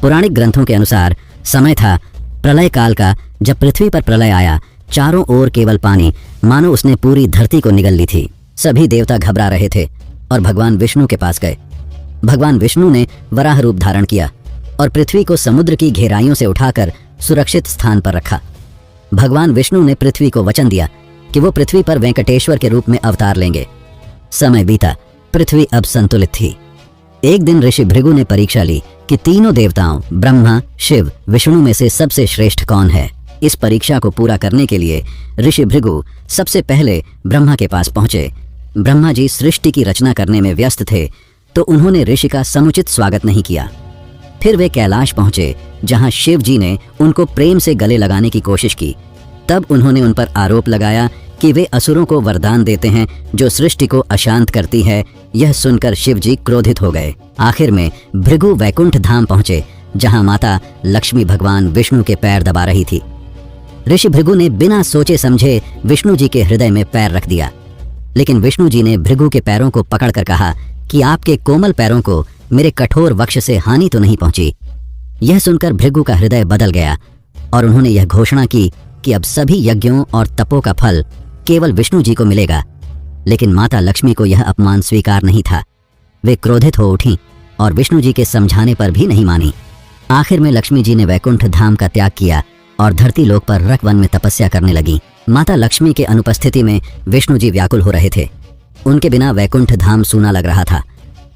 पौराणिक ग्रंथों के अनुसार समय था प्रलय काल का, जब पृथ्वी पर प्रलय आया। चारों ओर केवल पानी, मानो उसने पूरी धरती को निगल ली थी। सभी देवता घबरा रहे थे और भगवान विष्णु के पास गए। भगवान विष्णु ने वराह रूप धारण किया और पृथ्वी को समुद्र की घेराइयों से उठाकर सुरक्षित स्थान पर रखा। भगवान विष्णु ने पृथ्वी को वचन दिया कि वो पृथ्वी पर वेंकटेश्वर के रूप में अवतार लेंगे। समय बीता, पृथ्वी अब संतुलित थी। एक दिन ऋषि भृगु ने परीक्षा ली कि तीनों देवताओं ब्रह्मा, शिव, विष्णु में से सबसे श्रेष्ठ कौन है। इस परीक्षा को पूरा करने के लिए ऋषि भृगु सबसे पहले ब्रह्मा के पास पहुंचे। ब्रह्मा जी सृष्टि की रचना करने में व्यस्त थे, तो उन्होंने ऋषि का समुचित स्वागत नहीं किया। फिर वे कैलाश पहुंचे, जहां शिव जी ने उनको प्रेम से गले लगाने की कोशिश की। तब उन्होंने उन पर आरोप लगाया कि वे असुरों को वरदान देते हैं जो सृष्टि को अशांत करती है। यह सुनकर शिव जी क्रोधित हो गए। आखिर में भृगु वैकुंठ धाम पहुंचे, जहां माता लक्ष्मी भगवान विष्णु के पैर दबा रही थी। ऋषि भृगु ने बिना सोचे समझे विष्णु जी के हृदय में पैर रख दिया, लेकिन विष्णु जी ने भृगु के पैरों को पकड़कर कहा कि आपके कोमल पैरों को मेरे कठोर वक्ष से हानि तो नहीं पहुंची। यह सुनकर भृगु का हृदय बदल गया और उन्होंने यह घोषणा की कि अब सभी यज्ञों और तपों का फल केवल विष्णु जी को मिलेगा। लेकिन माता लक्ष्मी को यह अपमान स्वीकार नहीं था। वे क्रोधित हो उठी और विष्णु जी के समझाने पर भी नहीं मानी। आखिर में लक्ष्मी जी ने वैकुंठ धाम का त्याग किया और धरती लोक पर रकवन में तपस्या करने लगी। माता लक्ष्मी के अनुपस्थिति में विष्णु जी व्याकुल हो रहे थे। उनके बिना वैकुंठ धाम सूना लग रहा था।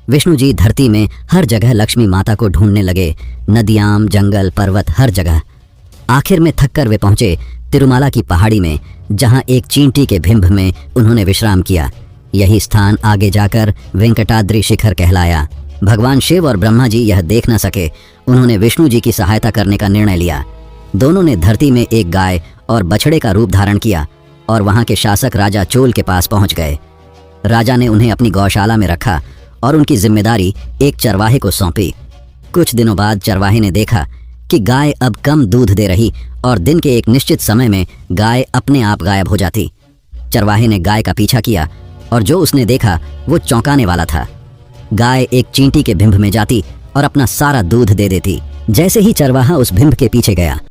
विष्णु जी धरती में हर जगह लक्ष्मी माता को ढूंढने लगे, नदियां, जंगल, पर्वत, हर जगह। आखिर में थककर वे पहुंचे तिरुमाला की पहाड़ी में, जहां एक चींटी के भिंभ में उन्होंने विश्राम किया। यही स्थान आगे जाकर वेंकटाद्रि शिखर कहलाया। भगवान शिव और ब्रह्मा जी यह देख न सके। उन्होंने विष्णु जी की सहायता करने का निर्णय लिया। दोनों ने धरती में एक गाय और बछड़े का रूप धारण किया और वहां के शासक राजा चोल के पास पहुंच गए। राजा ने उन्हें अपनी गौशाला में रखा और उनकी जिम्मेदारी एक चरवाहे को सौंपी। कुछ दिनों बाद चरवाहे ने देखा कि गाय अब कम दूध दे रही और दिन के एक निश्चित समय में गाय अपने आप गायब हो जाती। चरवाहे ने गाय का पीछा किया और जो उसने देखा वो चौंकाने वाला था। गाय एक चींटी के भिंभ में जाती और अपना सारा दूध दे देती। जैसे ही चरवाहा उस भिंभ के पीछे गया,